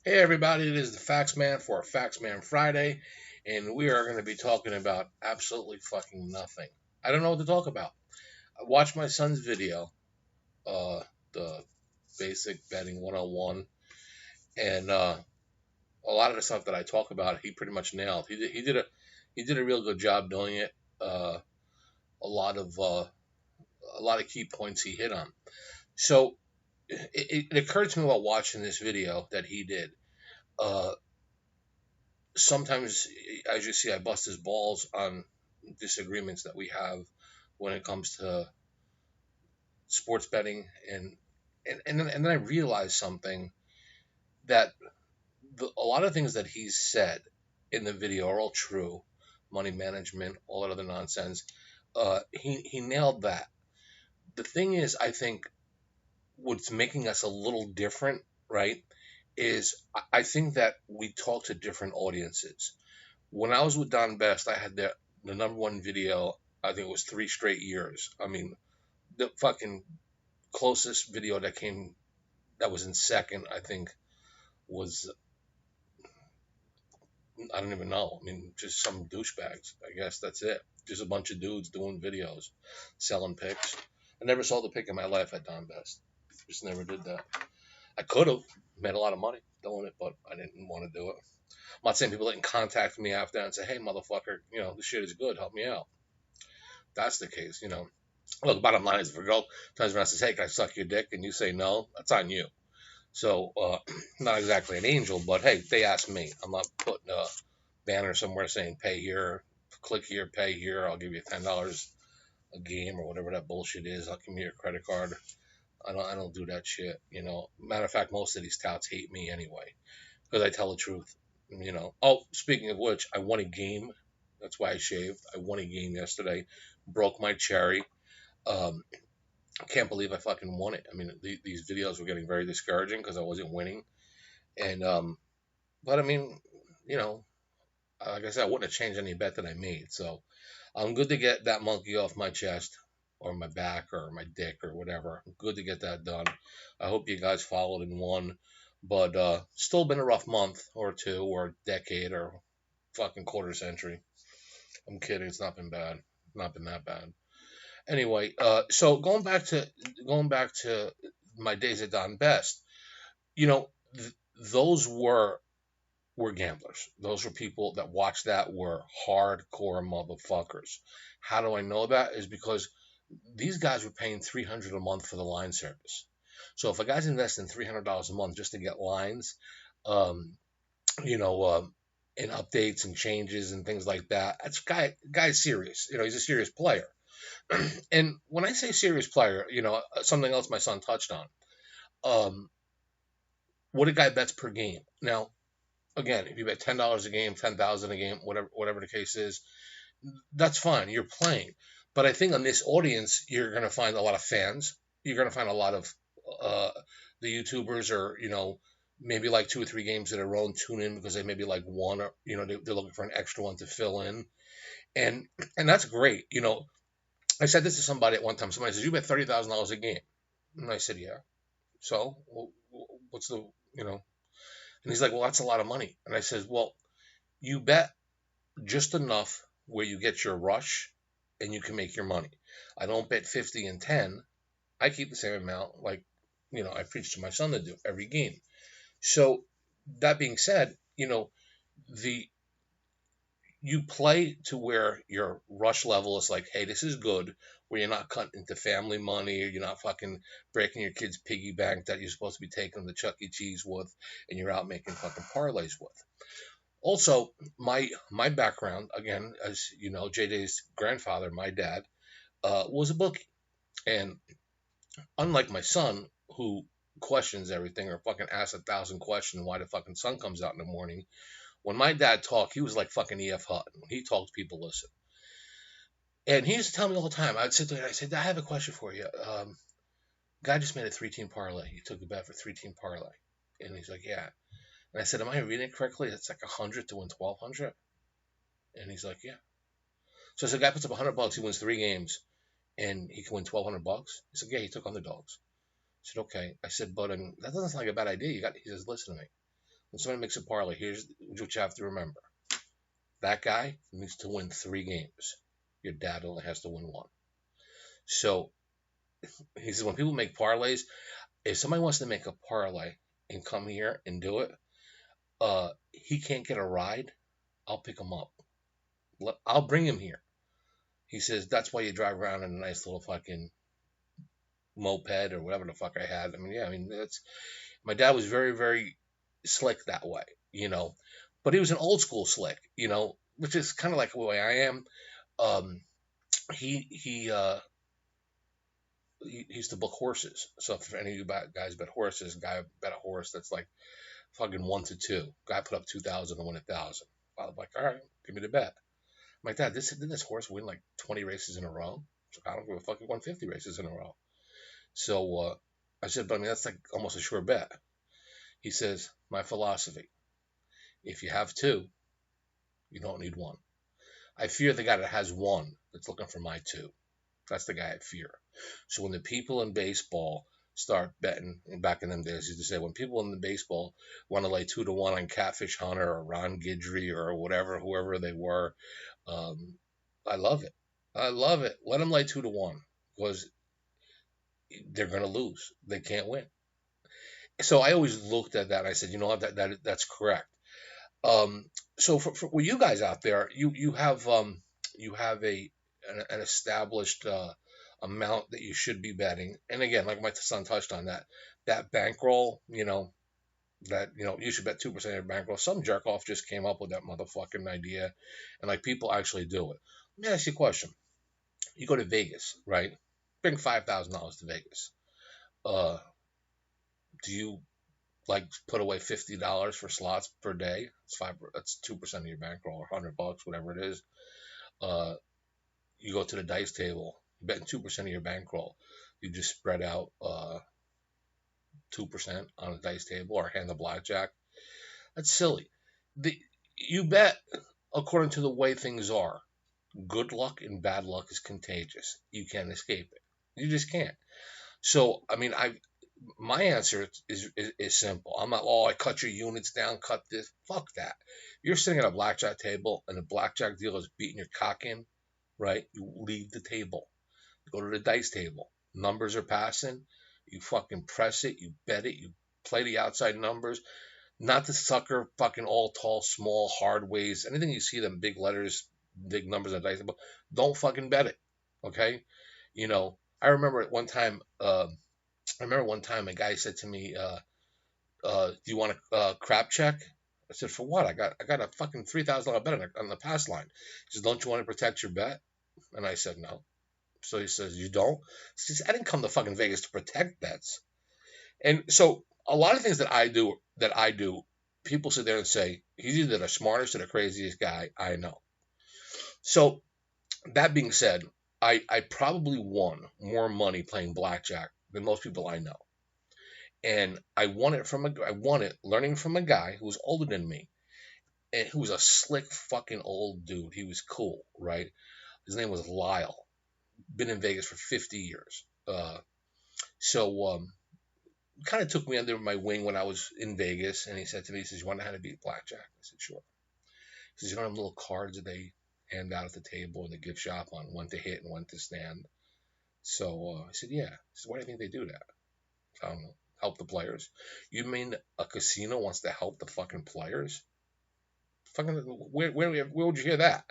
Hey everybody, it is the Factsman for Factsman Friday, and we are going to be talking about absolutely fucking nothing. I don't know what to talk about. I watched my son's video, the basic betting 101, and a lot of the stuff that I talk about, he pretty much nailed. He did a real good job doing it. A lot of a lot of key points he hit on. So it occurred to me while watching this video that he did. Uh, Sometimes, as you see, I bust his balls on disagreements that we have when it comes to sports betting, and then I realized something that a lot of things that he's said in the video are all true, money management, all that other nonsense. He nailed that. The thing is, I think what's making us a little different, right, is I think that we talk to different audiences. When I was with Don Best, I had the number one video. I think it was 3 straight years. I mean, the fucking closest video that was in second, I think, was I don't even know. I mean, just some douchebags. I guess that's it. Just a bunch of dudes doing videos, selling picks. I never sold a pick in my life at Don Best. Just never did that. I could have made a lot of money doing it, but I didn't want to do it. I'm not saying people didn't contact me after that and say, "Hey, motherfucker, this shit is good. Help me out." That's the case. Look, bottom line is, if a girl turns around and says, "Hey, can I suck your dick?" and you say no, that's on you. So, not exactly an angel, but hey, they asked me. I'm not putting a banner somewhere saying "Pay here, click here, pay here. I'll give you $10 a game or whatever that bullshit is. I'll give you your credit card." I don't do that shit. Matter of fact, most of these touts hate me anyway because I tell the truth. Oh, speaking of which, I won a game. That's why I shaved. I won a game yesterday. Broke my cherry. Um, I can't believe I fucking won it. I mean, these videos were getting very discouraging because I wasn't winning. And but I mean, you know, like I said, I wouldn't have changed any bet that I made. So I'm good to get that monkey off my chest or my back or my dick or whatever. I'm good to get that done. I hope you guys followed and won. But still been a rough month or two or decade or fucking quarter century. I'm kidding. It's not been bad. Not been that bad. Anyway, so going back to my days at Don Best, you know, those were gamblers. Those were people that watched that were hardcore motherfuckers. How do I know that? Is because these guys were paying $300 a month for the line service. So if a guy's investing $300 a month just to get lines, um, you know, and updates and changes and things like that, that's guy's serious. He's a serious player. And when I say serious player, something else my son touched on. Um, what a guy bets per game. Now, again, if you bet $10 a game, 10,000 a game, whatever the case is, that's fine. You're playing. But I think on this audience, you're going to find a lot of fans. You're going to find a lot of uh, the YouTubers, or maybe like two or three games in a row and tune in because they maybe like one, or they're looking for an extra one to fill in, and and that's great. I said this to somebody at one time. Somebody says, "You bet $30,000 a game," and I said, "Yeah." So what's the you know? And he's like, "Well, that's a lot of money." And I said, "Well, you bet just enough where you get your rush and you can make your money. I don't bet 50 and 10. I keep the same amount, like I preach to my son to do every game." So that being said, the you play to where your rush level is like, "Hey, this is good," where you're not cutting into family money, or you're not fucking breaking your kid's piggy bank that you're supposed to be taking them to Chuck E. Cheese with, and you're out making fucking parlays with. Also, my background, again, as you know, JJ's grandfather, my dad, was a bookie, and unlike my son, who questions everything or fucking asks 1,000 questions why the fucking sun comes out in the morning. When my dad talked, he was like fucking E.F. Hutton. When he talked, people listen. And he used to tell me all the time. I'd sit there and I'd say, "Dad, I have a question for you. Guy just made a 3-team parlay. He took the bet for 3-team parlay." And he's like, "Yeah." And I said, "Am I reading it correctly? It's like 100 to win 1,200." And he's like, "Yeah." So I said, "Guy puts up $100, he wins 3 games, and he can win 1,200 bucks." He said, "Yeah, he took underdogs." I said, "Okay." I said, "But that doesn't sound like a bad idea." He says, "Listen to me. when somebody makes a parlay, here's what you have to remember. That guy needs to win 3 games. Your dad only has to win 1. So he says when people make parlays, if somebody wants to make a parlay and come here and do it, he can't get a ride, I'll pick him up. I'll bring him here. He says that's why you drive around in a nice little fucking moped or whatever the fuck I had. I mean, yeah, I mean that's my dad was very, very slick that way, but he was an old school slick, which is kind of like the way I am. Um, he used to book horses. So for any of you guys bet horses, guy bet a horse that's like fucking 1-2. Guy put up 2,000 to win 1,000. I'm like, all right, give me the bet. I'm like, Dad, didn't this horse win like 20 races in a row? So I don't give a fuck. He won 50 races in a row. So I said, but I mean that's like almost a sure bet. He says, my philosophy: if you have 2, you don't need 1. I fear the guy that has 1 that's looking for my 2. That's the guy I fear. So when the people in baseball start betting, and back in them days, used to say, when people in the baseball want to lay 2-1 on Catfish Hunter or Ron Guidry or whatever, whoever they were, I love it. I love it. Let them lay 2-1 because they're going to lose. They can't win. So I always looked at that and I said, you know what, that's correct. So for you guys out there, you have an established amount that you should be betting. And again, like my son touched on that bankroll, that you should bet 2% of your bankroll. Some jerk off just came up with that motherfucking idea, and like people actually do it. Let me ask you a question. You go to Vegas, right? Bring $5,000 to Vegas. Do you like put away $50 for slots per day? That's 2% of your bankroll, or $100, whatever it is. You go to the dice table, you bet 2% of your bankroll. You just spread out 2% on a dice table or hand the blackjack. That's silly. You bet according to the way things are. Good luck and bad luck is contagious. You can't escape it. You just can't. So, I mean, my answer is simple. I'm not, I cut your units down, cut this. Fuck that. You're sitting at a blackjack table and the blackjack dealer is beating your cock in, right? You leave the table. You go to the dice table. Numbers are passing. You fucking press it. You bet it. You play the outside numbers. Not the sucker fucking all tall, small, hard ways. Anything you see them big letters, big numbers on the dice table, don't fucking bet it. Okay? I remember one time a guy said to me, do you want a crap check? I said, for what? I got a fucking $3,000 bet on the pass line. He says, don't you want to protect your bet? And I said, no. So he says, you don't? He says, I didn't come to fucking Vegas to protect bets. And so a lot of things that I do, people sit there and say, he's either the smartest or the craziest guy I know. So that being said, I probably won more money playing blackjack than most people I know. And I won it learning from a guy who was older than me and who was a slick fucking old dude. He was cool, right? His name was Lyle. Been in Vegas for 50 years. So kind of took me under my wing when I was in Vegas, and he said to me, he says, you want to know how to beat blackjack? I said, sure. He says, you know them little cards that they hand out at the table in the gift shop on when to hit and when to stand? So I said, yeah. He said, why do you think they do that? I don't know. Help the players. You mean a casino wants to help the fucking players? Fucking where would you hear that?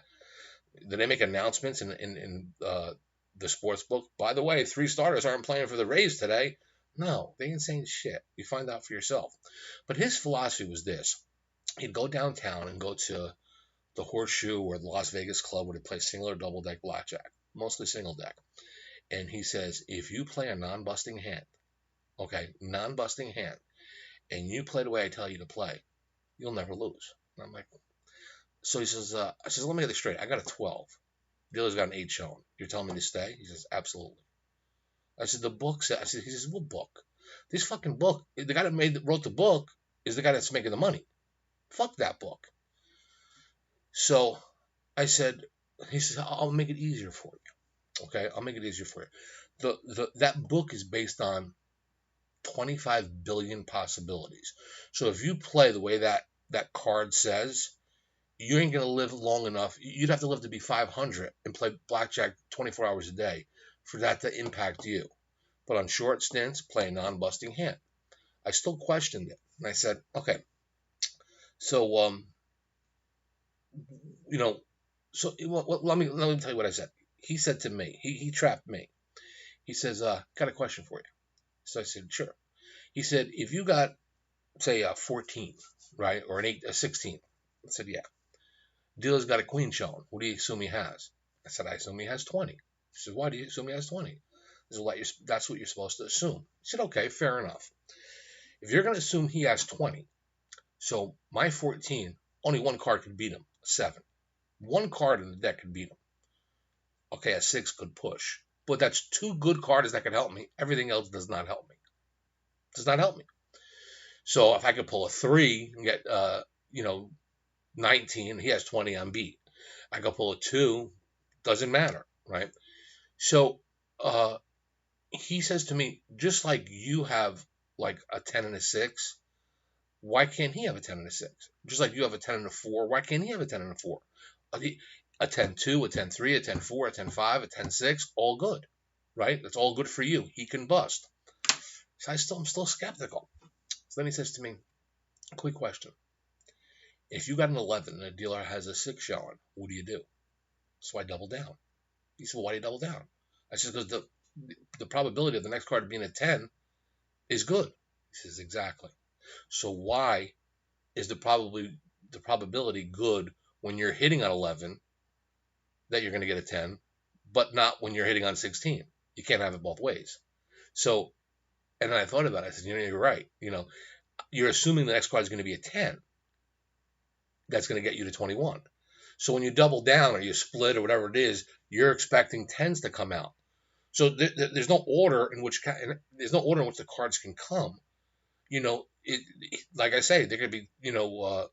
Did they make announcements in the sports book? By the way, 3 starters aren't playing for the Rays today. No, they ain't saying shit. You find out for yourself. But his philosophy was this. He'd go downtown and go to the Horseshoe or the Las Vegas Club where they play single or double deck blackjack. Mostly single deck. And he says, if you play a non-busting hand, non-busting hand, and you play the way I tell you to play, you'll never lose. And I'm like, so he says, I says, let me get this straight. I got a 12. Dealer's got an 8 shown. You're telling me to stay? He says, absolutely. I said, the book said, he says, what book? This fucking book, the guy that wrote the book is the guy that's making the money. Fuck that book. So I said, he says, I'll make it easier for you. Okay, I'll make it easier for you. That book is based on 25 billion possibilities. So if you play the way that card says, you ain't going to live long enough. You'd have to live to be 500 and play blackjack 24 hours a day for that to impact you. But on short stints, play a non-busting hand. I still questioned it. And I said, okay, so, you know, so let me tell you what I said. He said to me, he trapped me. He says, got a question for you. So I said, sure. He said, if you got, say, a 14, right, or a 16, I said, yeah. Dealer's got a queen showing. What do you assume he has? I said, I assume he has 20. He said, why do you assume he has 20? That's what you're supposed to assume. He said, okay, fair enough. If you're going to assume he has 20, so my 14, only one card could beat him, a 7. One card in the deck could beat him. Okay, a 6 could push. But that's 2 good cards that could help me. Everything else does not help me. Does not help me. So if I could pull a 3 and get, 19, he has 20, I'm beat. I could pull a 2, doesn't matter, right? So he says to me, just like you have like a 10 and a 6, why can't he have a 10 and a 6? Just like you have a 10 and a 4, why can't he have a 10 and a 4? A 10-2, a 10-3, a 10-4, a 10-5, a 10-6, all good, right? That's all good for you. He can bust. So I'm still skeptical. So then he says to me, quick question. If you got an 11 and a dealer has a 6 showing, what do you do? So I double down. He said, well, why do you double down? I said, because the probability of the next card being a 10 is good. He says, exactly. So why is the probability good when you're hitting on 11 that you're going to get a 10, but not when you're hitting on 16? You can't have it both ways. So, and then I thought about it. I said, you're right. You're assuming the next card is going to be a 10. That's going to get you to 21. So when you double down or you split or whatever it is, you're expecting 10s to come out. So there's no order in which the cards can come. Like I say, there could be there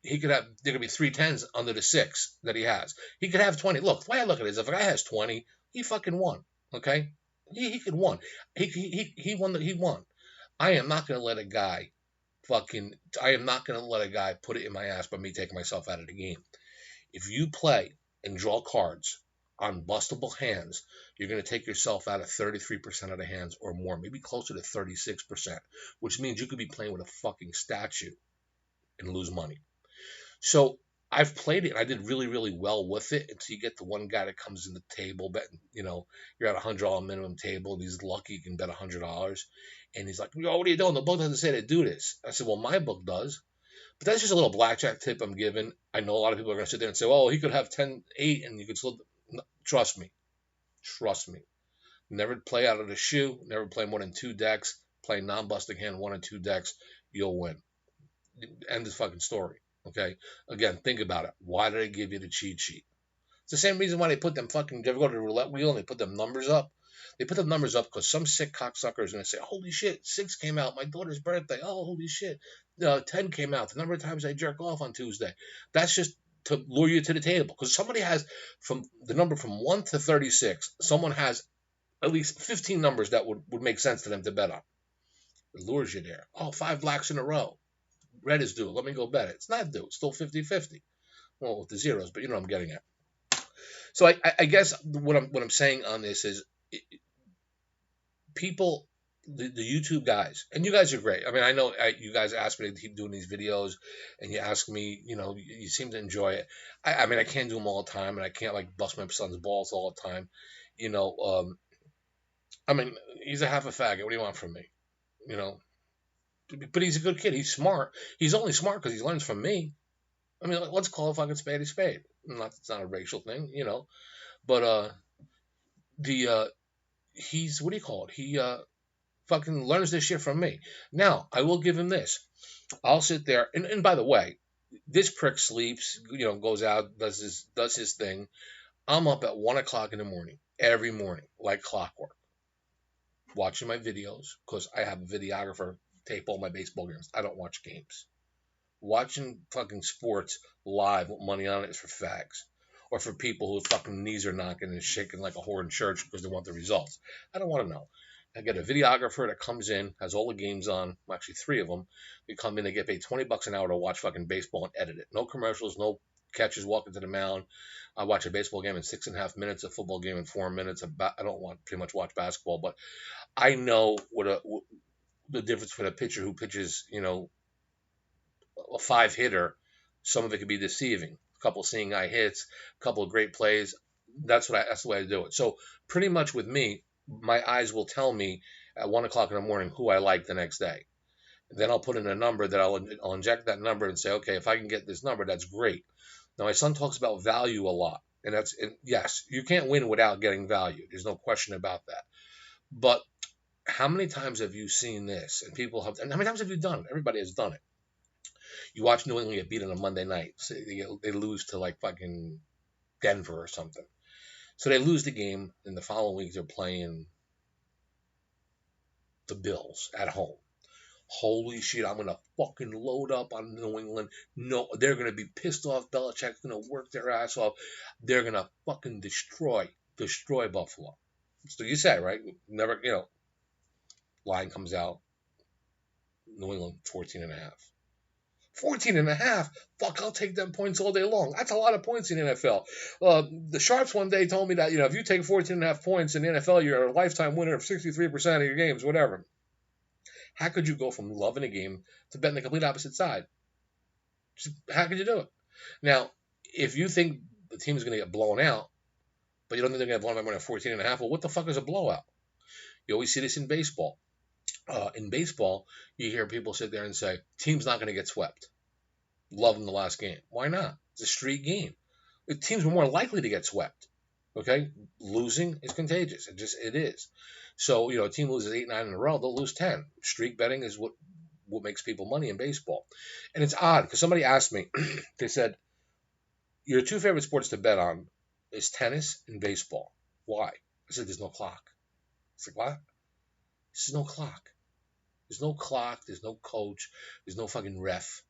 could be 3 10s under the 6 that he has. He could have 20. Look, the way I look at it is, if a guy has 20, he fucking won. Okay, he could won. He won. He won. I am not going to let a guy put it in my ass by me taking myself out of the game. If you play and draw cards on bustable hands, you're going to take yourself out of 33% of the hands or more, maybe closer to 36%, which means you could be playing with a fucking statue and lose money. So I've played it, and I did really, really well with it until you get the one guy that comes in the table betting, you're at a $100 minimum table, and he's lucky you can bet $100. And he's like, yo, what are you doing? The book doesn't say to do this. I said, well, my book does. But that's just a little blackjack tip I'm giving. I know a lot of people are going to sit there and say, oh, he could have 10-8, and you could still. Trust me. Never play out of the shoe. Never play more than 2 decks. Play non-busting hand, 1 and 2 decks. You'll win. End of fucking story. Okay? Again, think about it. Why did I give you the cheat sheet? It's the same reason why they put them fucking. Did you ever go to the roulette wheel and they put them numbers up? They put the numbers up because some sick cocksucker is going to say, holy shit, 6 came out, my daughter's birthday. Oh, holy shit, 10 came out, the number of times I jerk off on Tuesday. That's just to lure you to the table. Because somebody has, from the number from 1 to 36, someone has at least 15 numbers that would make sense to them to bet on. It lures you there. Oh, 5 blacks in a row. Red is due. Let me go bet it. It's not due. It's still 50-50. Well, with the zeros, but you know what I'm getting at. So I guess what I'm saying on this is, people, the YouTube guys, and you guys are great. I mean, I know you guys ask me to keep doing these videos, and you ask me, you seem to enjoy it. I mean, I can't do them all the time, and I can't like bust my son's balls all the time. I mean, he's a half a faggot. What do you want from me? But he's a good kid. He's smart. He's only smart because he learns from me. I mean, let's call a fucking spade a spade. It's not a racial thing, but he's, what do you call it? He fucking learns this shit from me. Now, I will give him this. I'll sit there, and by the way, this prick sleeps, goes out, does his thing. I'm up at 1 o'clock in the morning, every morning, like clockwork, watching my videos, because I have a videographer tape all my baseball games. I don't watch games. Watching fucking sports live with money on it is for fags. Or for people whose fucking knees are knocking and shaking like a whore in church because they want the results. I don't want to know. I get a videographer that comes in, has all the games on. Well, actually, 3 of them. We come in, they get paid $20 an hour to watch fucking baseball and edit it. No commercials, no catchers walking to the mound. I watch a baseball game in 6.5 minutes, a football game in 4 minutes. I don't want pretty much watch basketball, but I know the difference between a pitcher who pitches, a 5 hitter. Some of it could be deceiving. A couple seeing eye hits, a couple of great plays. That's the way I do it. So pretty much with me, my eyes will tell me at 1 o'clock in the morning who I like the next day. Then I'll put in a number that I'll inject that number and say, okay, if I can get this number, that's great. Now my son talks about value a lot, and yes, you can't win without getting value. There's no question about that. But how many times have you seen this? And how many times have you done it? Everybody has done it. You watch New England get beat on a Monday night. So they lose to like fucking Denver or something. So they lose the game, and the following week they're playing the Bills at home. Holy shit, I'm going to fucking load up on New England. No, they're going to be pissed off. Belichick's going to work their ass off. They're going to fucking destroy Buffalo. So you say, right? Never, line comes out. New England, 14.5. 14.5? Fuck, I'll take them points all day long. That's a lot of points in the NFL. The Sharps one day told me that, if you take 14.5 points in the NFL, you're a lifetime winner of 63% of your games, whatever. How could you go from loving a game to betting the complete opposite side? How could you do it? Now, if you think the team is going to get blown out, but you don't think they're going to get blown out by more than 14.5, well, what the fuck is a blowout? You always see this in baseball. In baseball, you hear people sit there and say, team's not going to get swept. Love in the last game. Why not? It's a street game. The teams are more likely to get swept. Okay? Losing is contagious. It is. So, a team loses 8, 9 in a row, they'll lose 10. Streak betting is what makes people money in baseball. And it's odd, because somebody asked me, they said, your 2 favorite sports to bet on is tennis and baseball. Why? I said, there's no clock. It's like, what? There's no clock. There's no clock. There's no coach. There's no fucking ref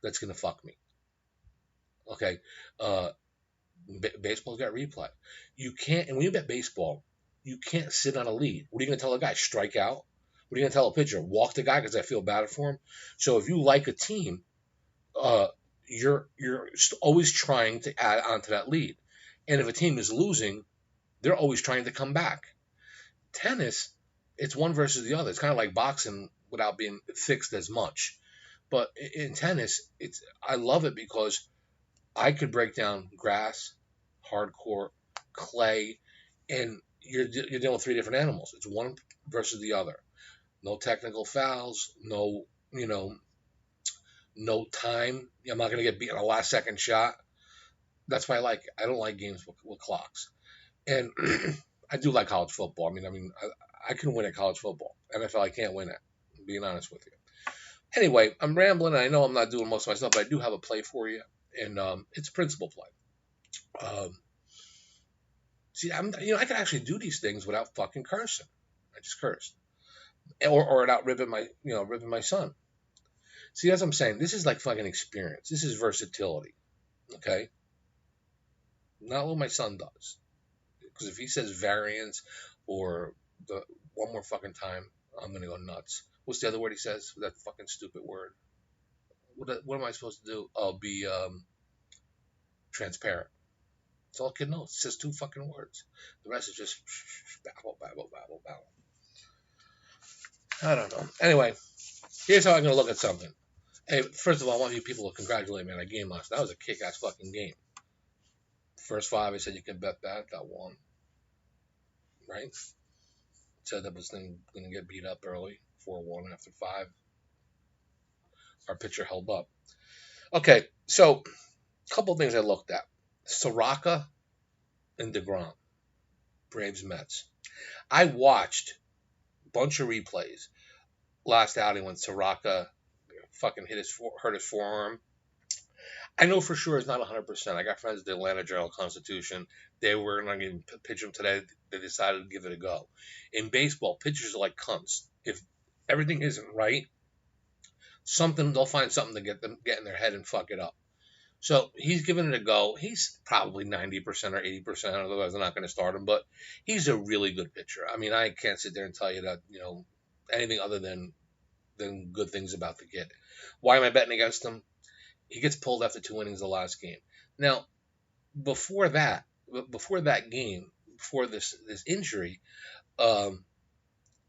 that's going to fuck me. Okay? Baseball's got replay. You can't, and when you bet baseball, you can't sit on a lead. What are you going to tell a guy? Strike out? What are you going to tell a pitcher? Walk the guy because I feel bad for him? So if you like a team, you're always trying to add onto that lead. And if a team is losing, they're always trying to come back. Tennis, it's one versus the other. It's kind of like boxing without being fixed as much. But in tennis, I love it because I could break down grass, hardcore, clay, and you're dealing with 3 different animals. It's one versus the other. No technical fouls, no time. I'm not going to get beat on a last second shot. That's why I like it. I don't like games with clocks. And I do like college football. I can win at college football. NFL, I can't win at. I'm being honest with you. Anyway, I'm rambling. I know I'm not doing most of my stuff, but I do have a play for you, and it's a principal play. See, I can actually do these things without fucking cursing. I just cursed, or without ripping my son. See, as I'm saying, this is like fucking experience. This is versatility. Okay, not what my son does, because if he says variance or one more fucking time, I'm gonna go nuts. What's the other word he says? That fucking stupid word. What am I supposed to do? I'll be transparent. That's all a kid knows. It's just 2 fucking words. The rest is just babble. I don't know. Anyway, here's how I'm going to look at something. Hey, first of all, I want you people to congratulate me on that game last night. That was a kick-ass fucking game. First 5, I said you can bet that. Got 1. Right? Said that was going to get beat up early. 4-1 after 5. Our pitcher held up. Okay, so a couple of things I looked at. Soroka and Degrom, Braves Mets. I watched a bunch of replays last outing when Soroka fucking hurt his forearm. I know for sure it's not 100%. I got friends at the Atlanta Journal-Constitution. They were not going to pitch him today. They decided to give it a go. In baseball, pitchers are like cunts. If everything isn't right, they'll find something to get in their head and fuck it up. So he's giving it a go. He's probably 90% or 80%, otherwise they're not going to start him. But he's a really good pitcher. I mean, I can't sit there and tell you that, anything other than good things about the kid. Why am I betting against him? He gets pulled after 2 innings the last game. Now, before that, before that game, before this injury, um,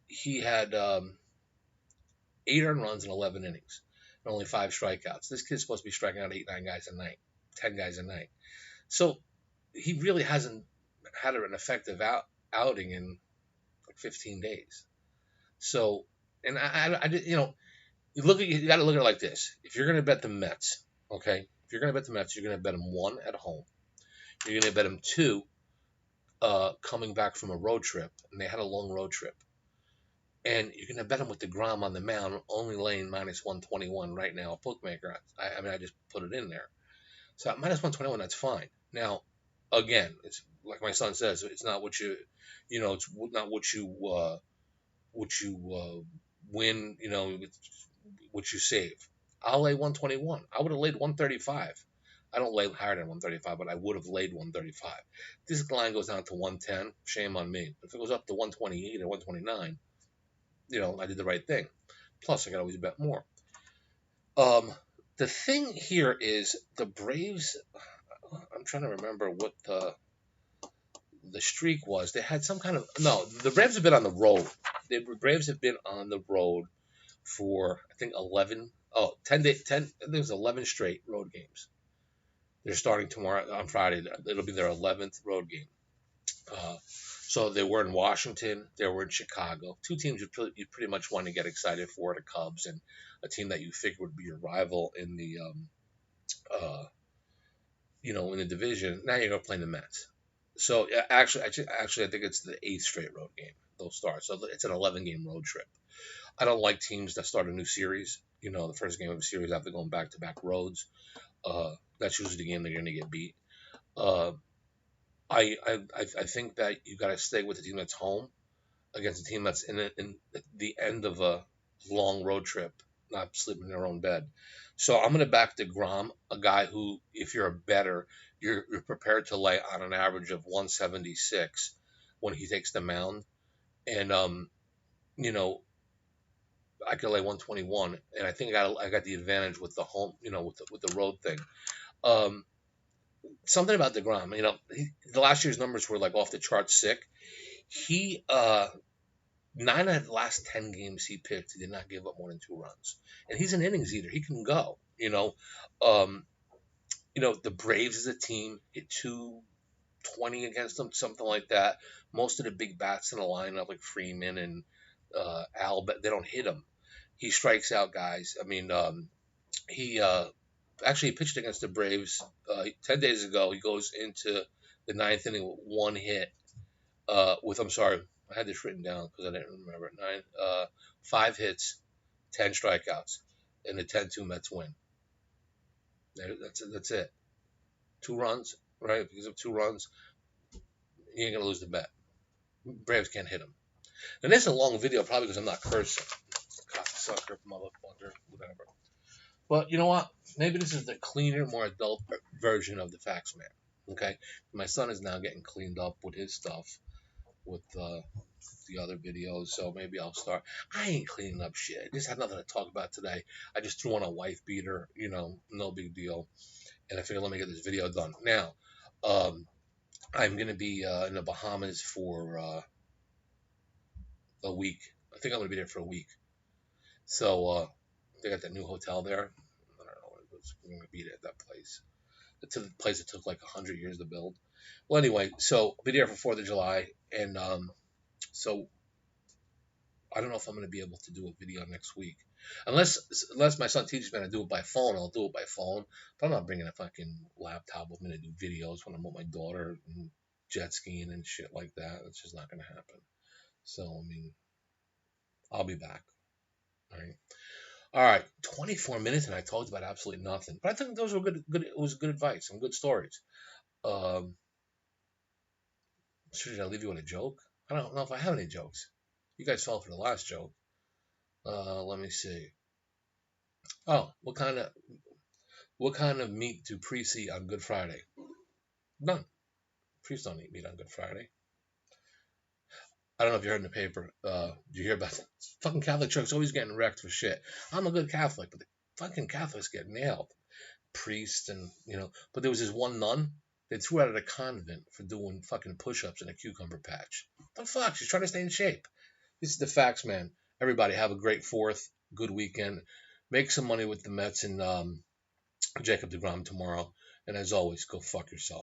he had 8 earned runs in 11 innings and only 5 strikeouts. This kid's supposed to be striking out 8, 9 guys a night, 10 guys a night. So he really hasn't had an effective outing in like 15 days. So, and you got to look at it like this. If you're going to bet the Mets, okay, if you're going to bet the Mets, you're going to bet them 1 at home. You're going to bet them 2 coming back from a road trip, and they had a long road trip. And you're going to bet them with Degrom on the mound, only laying -121 right now, a bookmaker. I mean, I just put it in there. So at -121, that's fine. Now, again, it's like my son says, it's not what it's not what you win, it's what you save. I'll lay 121. I would have laid 135. I don't lay higher than 135, but I would have laid 135. This line goes down to 110. Shame on me. If it goes up to 128 or 129, I did the right thing. Plus, I can always bet more. The thing here is the Braves. I'm trying to remember what the streak was. They had some kind of The Braves have been on the road. The Braves have been on the road for I think 10 days. 10. There's 11 straight road games. They're starting tomorrow on Friday. It'll be their 11th road game. So they were in Washington, they were in Chicago. 2 teams you pretty much want to get excited for, the Cubs and a team that you figure would be your rival in the in the division. Now you're going to play the Mets. So actually, I think it's the 8th straight road game they'll start. So it's an 11-game road trip. I don't like teams that start a new series. The first game of a series after going back-to-back roads. That's usually the game they're going to get beat. I think that you got to stay with the team that's home against a team that's in the end of a long road trip, not sleeping in their own bed. So I'm going to back Degrom, a guy who, if you're a bettor, you're prepared to lay on an average of 176 when he takes the mound, and I could lay 121, and I think I got the advantage with the home, with the road thing. Something about Degrom, the last year's numbers were like off the charts sick. He 9 out of the last 10 games he picked, he did not give up more than 2 runs, and he's an innings eater. He can go. The Braves as a team hit 220 against them, something like that. Most of the big bats in the lineup, like Freeman and Al, but they don't hit him. He strikes out guys. I mean, he actually pitched against the Braves 10 days ago. He goes into the 9th inning with 1 hit. I'm sorry, I had this written down because I didn't remember it. 5 hits, 10 strikeouts, and the 10-2 Mets win. That's it. 2 runs, right? Because of 2 runs, you ain't gonna lose the bet. Braves can't hit him. And this is a long video, probably because I'm not cursing. Cocksucker, motherfucker, whatever. But you know what? Maybe this is the cleaner, more adult version of the Factsman. Okay, my son is now getting cleaned up with his stuff, with the other videos. So maybe I'll start. I ain't cleaning up shit. I just had nothing to talk about today. I just threw on a wife beater. No big deal. And I figured let me get this video done. Now, I'm gonna be in the Bahamas for a week. I think I'm gonna be there for a week. So they got that new hotel there. I don't know. We're gonna be at that place. It's a place that took like 100 years to build. Well, anyway, so I'll be there for 4th of July, and so I don't know if I'm going to be able to do a video next week, unless my son teaches me how to do it by phone. I'll do it by phone, but I'm not bringing a fucking laptop with me to do videos when I'm with my daughter and jet skiing and shit like that. It's just not going to happen. So I mean, I'll be back. All right, 24 minutes, and I talked about absolutely nothing. But I think those were good. It was good advice, some good stories. Should I leave you with a joke? I don't know if I have any jokes. You guys fell for the last joke. Let me see. Oh, what kind of What kind of meat do priests eat on Good Friday? None. Priests don't eat meat on Good Friday. I don't know if you heard in the paper. Did you hear about it? Fucking Catholic Church always getting wrecked for shit. I'm a good Catholic, but the fucking Catholics get nailed. Priests and, but there was this one nun they threw out of the convent for doing fucking push-ups in a cucumber patch. What the fuck? She's trying to stay in shape. This is the Factsman. Everybody have a great 4th. Good weekend. Make some money with the Mets and Jacob Degrom tomorrow. And as always, go fuck yourself.